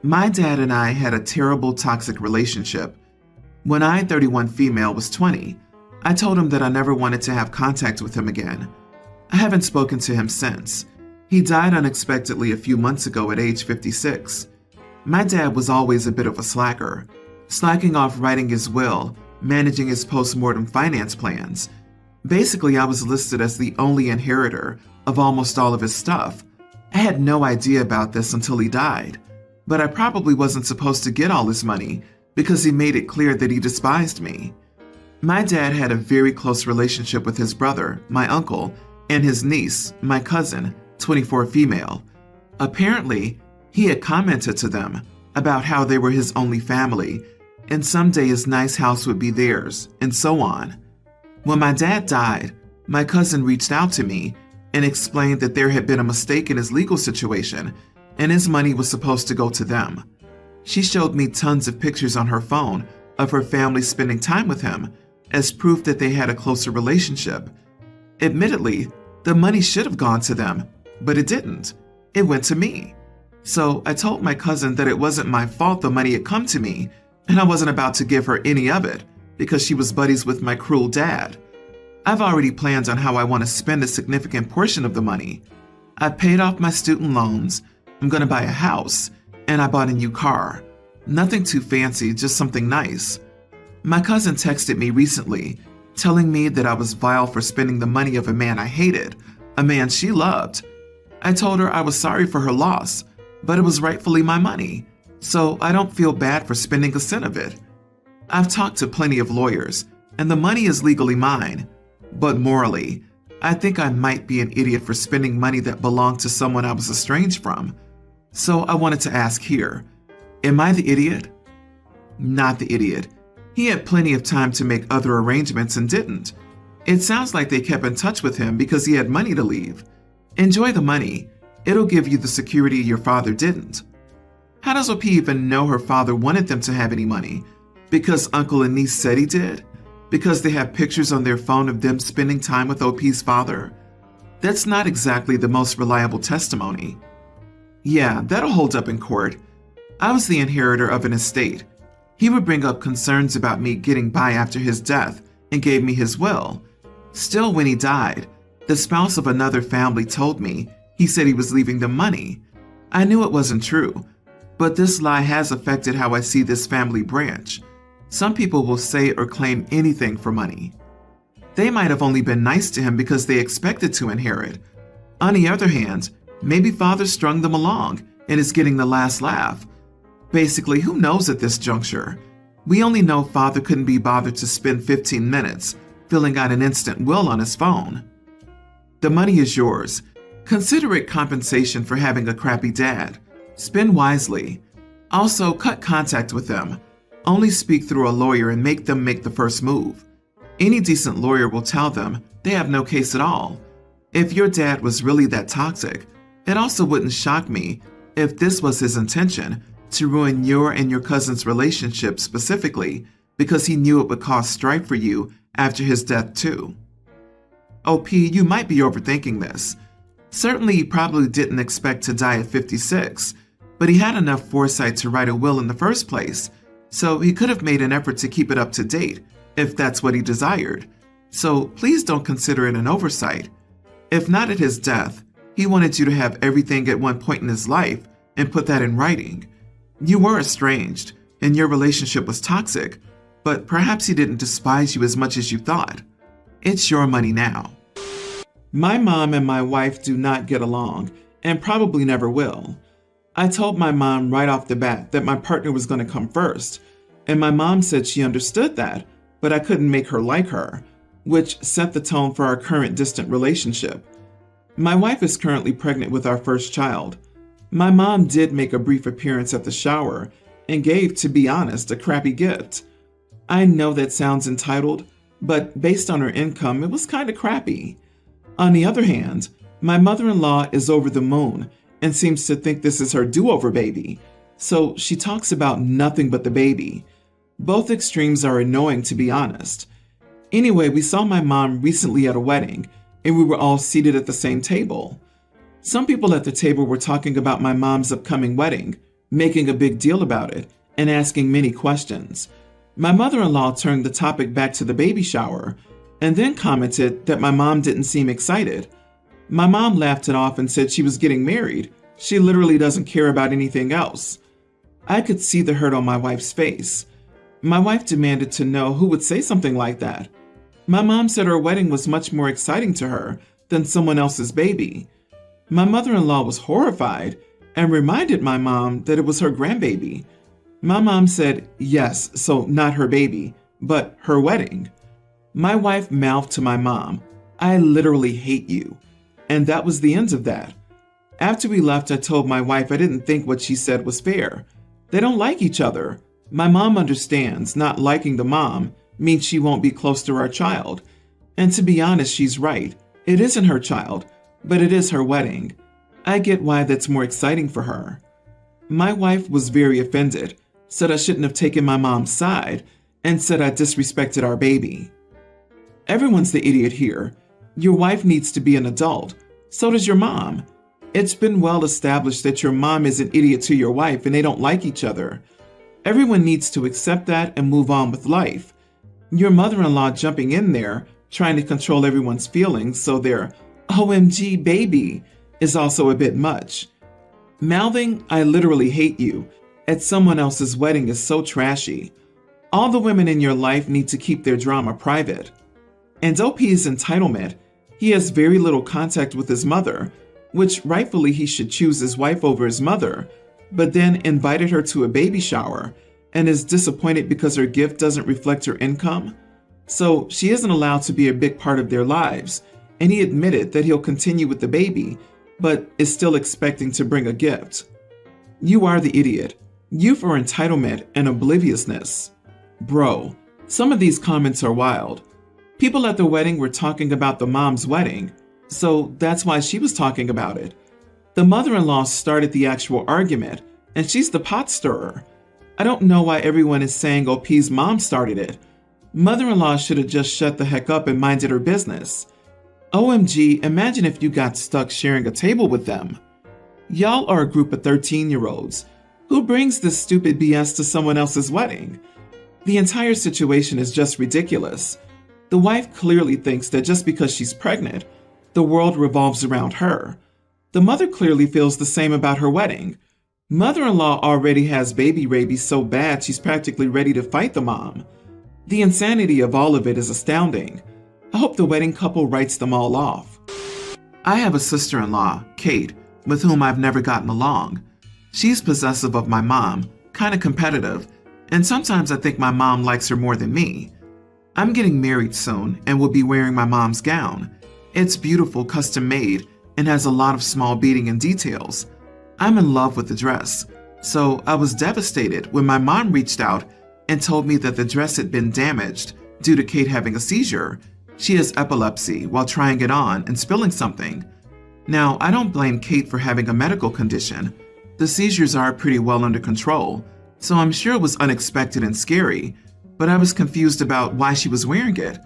My dad and I had a terrible toxic relationship. When I, 31 female, was 20, I told him that I never wanted to have contact with him again. I haven't spoken to him since. He died unexpectedly a few months ago at age 56. My dad was always a bit of a slacker, slacking off writing his will, managing his post-mortem finance plans. Basically, I was listed as the only inheritor of almost all of his stuff. I had no idea about this until he died, but I probably wasn't supposed to get all his money because he made it clear that he despised me. My dad had a very close relationship with his brother, my uncle, and his niece, my cousin, 24 female. Apparently, he had commented to them about how they were his only family, and someday his nice house would be theirs, and so on. When my dad died, my cousin reached out to me and explained that there had been a mistake in his legal situation, and his money was supposed to go to them. She showed me tons of pictures on her phone of her family spending time with him as proof that they had a closer relationship. Admittedly, the money should have gone to them, but it didn't. It went to me. So I told my cousin that it wasn't my fault the money had come to me, and I wasn't about to give her any of it because she was buddies with my cruel dad. I've already planned on how I want to spend a significant portion of the money. I paid off my student loans, I'm going to buy a house, and I bought a new car. Nothing too fancy, just something nice. My cousin texted me recently, telling me that I was vile for spending the money of a man I hated, a man she loved. I told her I was sorry for her loss, but it was rightfully my money, so I don't feel bad for spending a cent of it. I've talked to plenty of lawyers, and the money is legally mine, but morally, I think I might be an idiot for spending money that belonged to someone I was estranged from. So I wanted to ask here, am I the idiot? Not the idiot. He had plenty of time to make other arrangements and didn't. It sounds like they kept in touch with him because he had money to leave. Enjoy the money. It'll give you the security your father didn't. How does OP even know her father wanted them to have any money? Because uncle and niece said he did? Because they have pictures on their phone of them spending time with OP's father? That's not exactly the most reliable testimony. Yeah, that'll hold up in court. I was the inheritor of an estate. He would bring up concerns about me getting by after his death and gave me his will. Still, when he died, the spouse of another family told me he said he was leaving them money. I knew it wasn't true, but this lie has affected how I see this family branch. Some people will say or claim anything for money. They might have only been nice to him because they expected to inherit. On the other hand, maybe father strung them along and is getting the last laugh. Basically, who knows at this juncture? We only know father couldn't be bothered to spend 15 minutes filling out an instant will on his phone. The money is yours. Consider it compensation for having a crappy dad. Spend wisely. Also, cut contact with them. Only speak through a lawyer and make them make the first move. Any decent lawyer will tell them they have no case at all. If your dad was really that toxic, it also wouldn't shock me if this was his intention to ruin your and your cousin's relationship specifically because he knew it would cause strife for you after his death too. OP, you might be overthinking this. Certainly he probably didn't expect to die at 56, but he had enough foresight to write a will in the first place, so he could have made an effort to keep it up to date if that's what he desired. So please don't consider it an oversight. If not at his death, he wanted you to have everything at one point in his life and put that in writing. You were estranged, and your relationship was toxic, but perhaps he didn't despise you as much as you thought. It's your money now. My mom and my wife do not get along, and probably never will. I told my mom right off the bat that my partner was going to come first, and my mom said she understood that, but I couldn't make her like her, which set the tone for our current distant relationship. My wife is currently pregnant with our first child. My mom did make a brief appearance at the shower and gave, to be honest, a crappy gift. I know that sounds entitled, but based on her income, it was kind of crappy. On the other hand, my mother-in-law is over the moon and seems to think this is her do-over baby, so she talks about nothing but the baby. Both extremes are annoying, to be honest. Anyway, we saw my mom recently at a wedding, and we were all seated at the same table. Some people at the table were talking about my mom's upcoming wedding, making a big deal about it and asking many questions. My mother-in-law turned the topic back to the baby shower and then commented that my mom didn't seem excited. My mom laughed it off and said she was getting married. She literally doesn't care about anything else. I could see the hurt on my wife's face. My wife demanded to know who would say something like that. My mom said her wedding was much more exciting to her than someone else's baby. My mother-in-law was horrified and reminded my mom that it was her grandbaby. My mom said, yes, so not her baby, but her wedding. My wife mouthed to my mom, "I literally hate you." And that was the end of that. After we left, I told my wife I didn't think what she said was fair. They don't like each other. My mom understands not liking the mom means she won't be close to our child. And to be honest, she's right. It isn't her child, but it is her wedding. I get why that's more exciting for her. My wife was very offended, said I shouldn't have taken my mom's side, and said I disrespected our baby. Everyone's the idiot here. Your wife needs to be an adult. So does your mom. It's been well established that your mom is an idiot to your wife and they don't like each other. Everyone needs to accept that and move on with life. Your mother-in-law jumping in there, trying to control everyone's feelings so their OMG baby is also a bit much. Mouthing, "I literally hate you," at someone else's wedding is so trashy. All the women in your life need to keep their drama private. And OP's entitlement, he has very little contact with his mother, which rightfully he should choose his wife over his mother, but then invited her to a baby shower and is disappointed because her gift doesn't reflect her income. So she isn't allowed to be a big part of their lives, and he admitted that he'll continue with the baby, but is still expecting to bring a gift. You are the idiot. You for entitlement and obliviousness. Bro, some of these comments are wild. People at the wedding were talking about the mom's wedding, so that's why she was talking about it. The mother-in-law started the actual argument, and she's the pot stirrer. I don't know why everyone is saying OP's mom started it. Mother-in-law should have just shut the heck up and minded her business. OMG, imagine if you got stuck sharing a table with them. Y'all are a group of 13-year-olds. Who brings this stupid BS to someone else's wedding? The entire situation is just ridiculous. The wife clearly thinks that just because she's pregnant, the world revolves around her. The mother clearly feels the same about her wedding. Mother-in-law already has baby rabies so bad she's practically ready to fight the mom. The insanity of all of it is astounding. I hope the wedding couple writes them all off. I have a sister-in-law, Kate, with whom I've never gotten along. She's possessive of my mom, kind of competitive, and sometimes I think my mom likes her more than me. I'm getting married soon and will be wearing my mom's gown. It's beautiful, custom made, and has a lot of small beading and details. I'm in love with the dress, so I was devastated when my mom reached out and told me that the dress had been damaged due to Kate having a seizure. She has epilepsy while trying it on and spilling something. Now, I don't blame Kate for having a medical condition. The seizures are pretty well under control, so I'm sure it was unexpected and scary, but I was confused about why she was wearing it.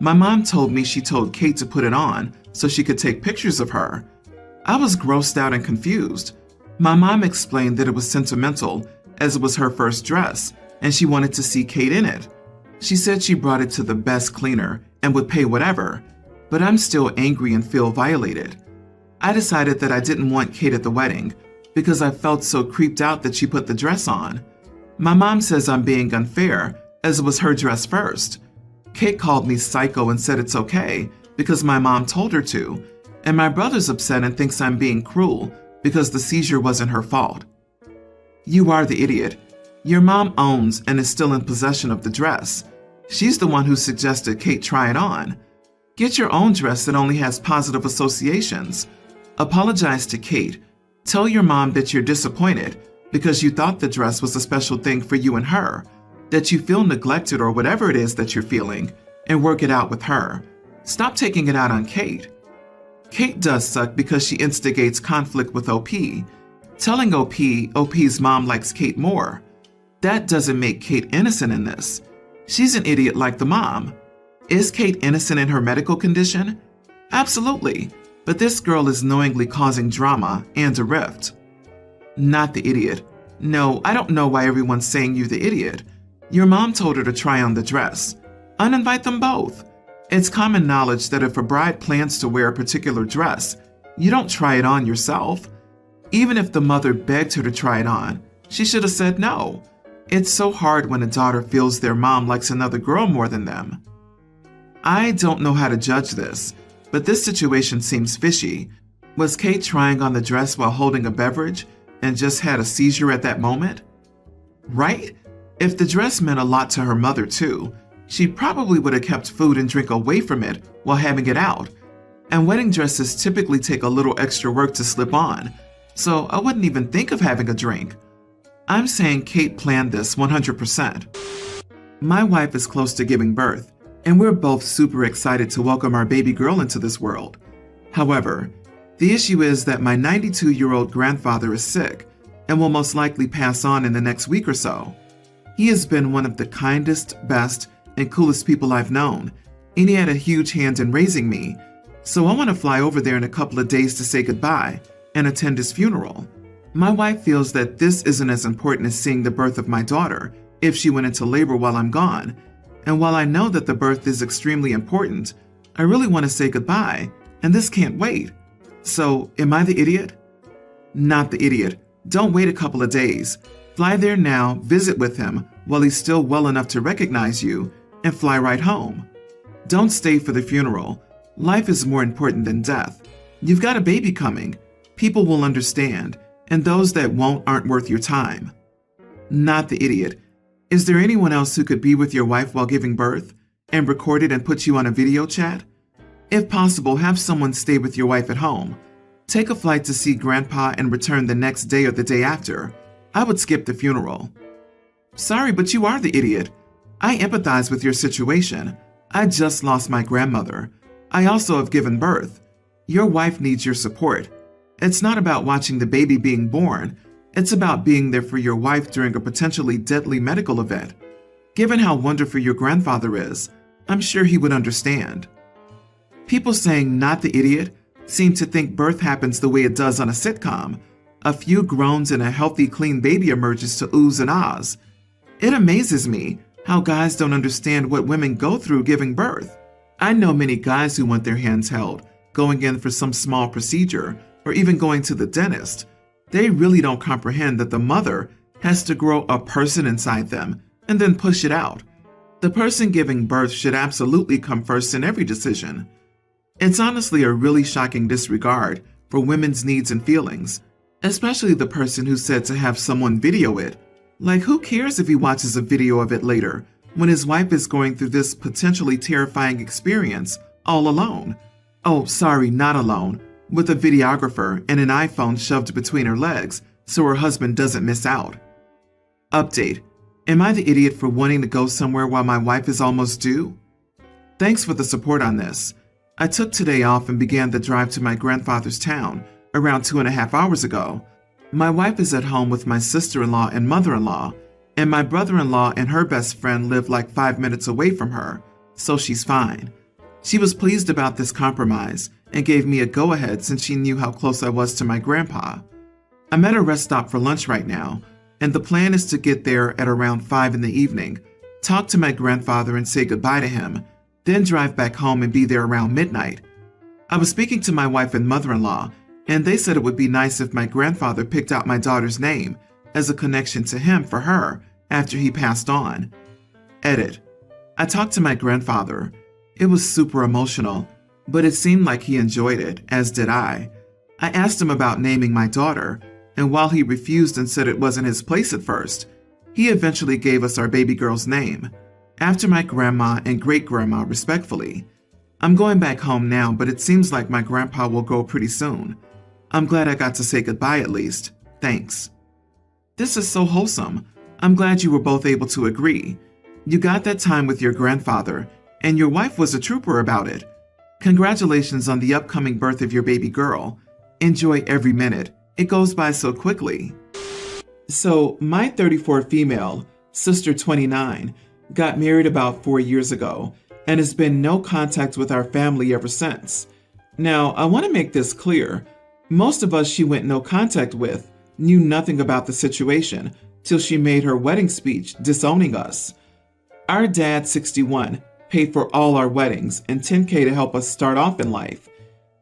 My mom told me she told Kate to put it on so she could take pictures of her. I was grossed out and confused. My mom explained that it was sentimental, as it was her first dress, and she wanted to see Kate in it. She said she brought it to the best cleaner and would pay whatever, but I'm still angry and feel violated. I decided that I didn't want Kate at the wedding because I felt so creeped out that she put the dress on. My mom says I'm being unfair, as it was her dress first. Kate called me psycho and said it's okay because my mom told her to, and my brother's upset and thinks I'm being cruel because the seizure wasn't her fault. You are the idiot. Your mom owns and is still in possession of the dress. She's the one who suggested Kate try it on. Get your own dress that only has positive associations. Apologize to Kate. Tell your mom that you're disappointed because you thought the dress was a special thing for you and her, that you feel neglected or whatever it is that you're feeling, and work it out with her. Stop taking it out on Kate. Kate does suck because she instigates conflict with OP, telling OP's mom likes Kate more. That doesn't make Kate innocent in this. She's an idiot like the mom. Is Kate innocent in her medical condition? Absolutely, but this girl is knowingly causing drama and a rift. Not the idiot. No, I don't know why everyone's saying you're the idiot. Your mom told her to try on the dress. Uninvite them both. It's common knowledge that if a bride plans to wear a particular dress, you don't try it on yourself. Even if the mother begged her to try it on, she should have said no. It's so hard when a daughter feels their mom likes another girl more than them. I don't know how to judge this, but this situation seems fishy. Was Kate trying on the dress while holding a beverage and just had a seizure at that moment? Right? If the dress meant a lot to her mother too, she probably would have kept food and drink away from it while having it out. And wedding dresses typically take a little extra work to slip on, so I wouldn't even think of having a drink. I'm saying Kate planned this 100%. My wife is close to giving birth, and we're both super excited to welcome our baby girl into this world. However, the issue is that my 92-year-old grandfather is sick and will most likely pass on in the next week or so. He has been one of the kindest, best, and coolest people I've known, and he had a huge hand in raising me, so I want to fly over there in a couple of days to say goodbye and attend his funeral. My wife feels that this isn't as important as seeing the birth of my daughter if she went into labor while I'm gone, and while I know that the birth is extremely important, I really want to say goodbye, and this can't wait. So, am I the idiot? Not the idiot. Don't wait a couple of days. Fly there now, visit with him while he's still well enough to recognize you, and fly right home. Don't stay for the funeral. Life is more important than death. You've got a baby coming. People will understand, and those that won't aren't worth your time. Not the idiot. Is there anyone else who could be with your wife while giving birth and record it and put you on a video chat? If possible, have someone stay with your wife at home. Take a flight to see Grandpa and return the next day or the day after. I would skip the funeral. Sorry, but you are the idiot. I empathize with your situation. I just lost my grandmother. I also have given birth. Your wife needs your support. It's not about watching the baby being born. It's about being there for your wife during a potentially deadly medical event. Given how wonderful your grandfather is, I'm sure he would understand. People saying not the idiot seem to think birth happens the way it does on a sitcom. A few groans and a healthy, clean baby emerges to oohs and ahs. It amazes me how guys don't understand what women go through giving birth. I know many guys who want their hands held, going in for some small procedure, or even going to the dentist. They really don't comprehend that the mother has to grow a person inside them and then push it out. The person giving birth should absolutely come first in every decision. It's honestly a really shocking disregard for women's needs and feelings, especially the person who said to have someone video it. Like, who cares if he watches a video of it later when his wife is going through this potentially terrifying experience all alone? Oh, sorry, not alone, with a videographer and an iPhone shoved between her legs so her husband doesn't miss out. Update. Am I the idiot for wanting to go somewhere while my wife is almost due? Thanks for the support on this. I took today off and began the drive to my grandfather's town around 2.5 hours ago. My wife is at home with my sister-in-law and mother-in-law, and my brother-in-law and her best friend live like 5 minutes away from her, so she's fine. She was pleased about this compromise and gave me a go-ahead since she knew how close I was to my grandpa. I'm at a rest stop for lunch right now, and the plan is to get there at around 5 in the evening, talk to my grandfather and say goodbye to him, then drive back home and be there around midnight. I was speaking to my wife and mother-in-law, and they said it would be nice if my grandfather picked out my daughter's name as a connection to him for her after he passed on. Edit. I talked to my grandfather. It was super emotional, but it seemed like he enjoyed it, as did I. I asked him about naming my daughter, and while he refused and said it wasn't his place at first, he eventually gave us our baby girl's name, after my grandma and great-grandma respectfully. I'm going back home now, but it seems like my grandpa will go pretty soon. I'm glad I got to say goodbye at least. Thanks. This is so wholesome. I'm glad you were both able to agree. You got that time with your grandfather, and your wife was a trooper about it. Congratulations on the upcoming birth of your baby girl. Enjoy every minute. It goes by so quickly. So, my 34 female, sister 29, got married about 4 years ago and has been no contact with our family ever since. Now, I want to make this clear. Most of us she went no contact with knew nothing about the situation till she made her wedding speech disowning us. Our dad, 61, paid for all our weddings and $10K to help us start off in life.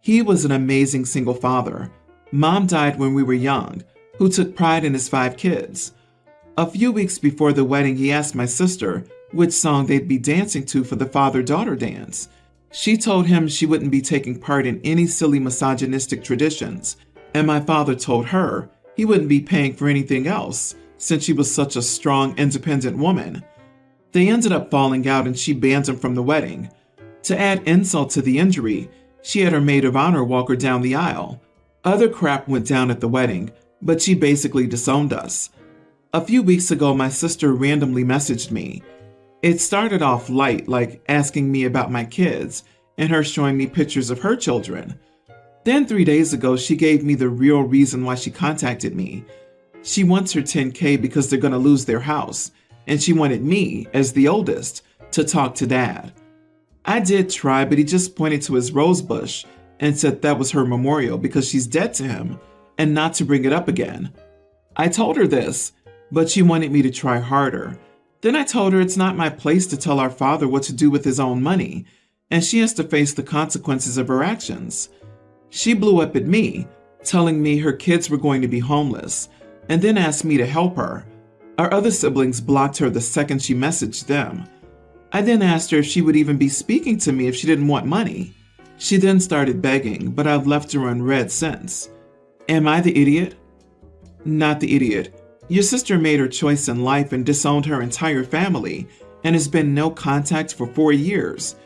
He was an amazing single father. Mom died when we were young, who took pride in his 5 kids. A few weeks before the wedding, he asked my sister which song they'd be dancing to for the father-daughter dance. She told him she wouldn't be taking part in any silly misogynistic traditions, and my father told her he wouldn't be paying for anything else since she was such a strong, independent woman. They ended up falling out and she banned him from the wedding. To add insult to the injury, she had her maid of honor walk her down the aisle. Other crap went down at the wedding, but she basically disowned us. A few weeks ago, my sister randomly messaged me. It started off light, like asking me about my kids and her showing me pictures of her children. Then 3 days ago, she gave me the real reason why she contacted me. She wants her $10K because they're going to lose their house, and she wanted me, as the oldest, to talk to Dad. I did try, but he just pointed to his rose bush and said that was her memorial because she's dead to him, and not to bring it up again. I told her this, but she wanted me to try harder. Then I told her it's not my place to tell our father what to do with his own money, and she has to face the consequences of her actions. She blew up at me, telling me her kids were going to be homeless, and then asked me to help her. Our other siblings blocked her the second she messaged them. I then asked her if she would even be speaking to me if she didn't want money. She then started begging, but I've left her unread since. Am I the idiot? Not the idiot. Your sister made her choice in life and disowned her entire family, and has been no contact for 4 years.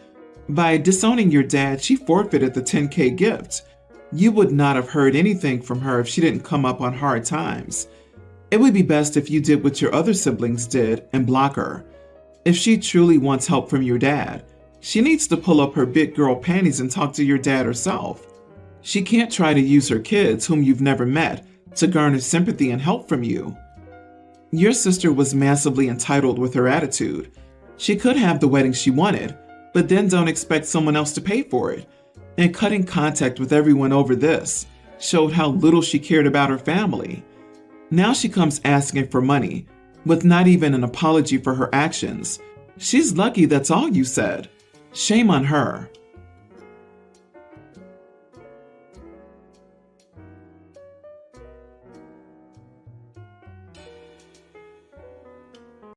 By disowning your dad, she forfeited the $10K gift. You would not have heard anything from her if she didn't come up on hard times. It would be best if you did what your other siblings did and block her. If she truly wants help from your dad, she needs to pull up her big girl panties and talk to your dad herself. She can't try to use her kids, whom you've never met, to garner sympathy and help from you. Your sister was massively entitled with her attitude. She could have the wedding she wanted, but then don't expect someone else to pay for it. And cutting contact with everyone over this showed how little she cared about her family. Now she comes asking for money, with not even an apology for her actions. She's lucky that's all you said. Shame on her.